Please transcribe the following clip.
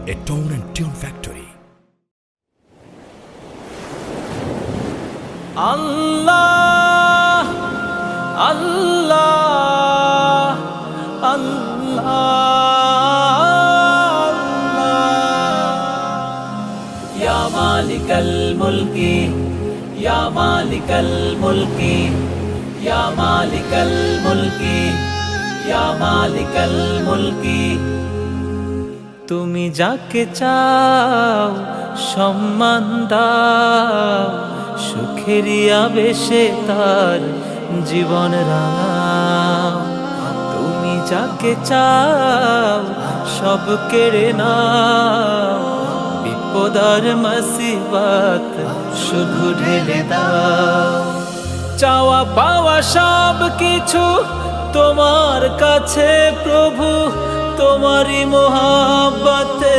a tone and tune factory. Allah, Allah, Allah, Ya Malikal Mulki, Ya Malikal Mulki, Ya Malikal Mulki, Ya Malikal Mulki। তুমি যাকে চাও সম্মান দাও, সুখেরই আবেশে তার জীবন রাঙাও। তুমি যাকে চাও সব কেড়ে নাও, বিপদার মুসিবত শুধু ঢেলে দাও। চাওয়া পাওয়া সব কিছু তোমার কাছে প্রভু, তোমারই মহব্বতে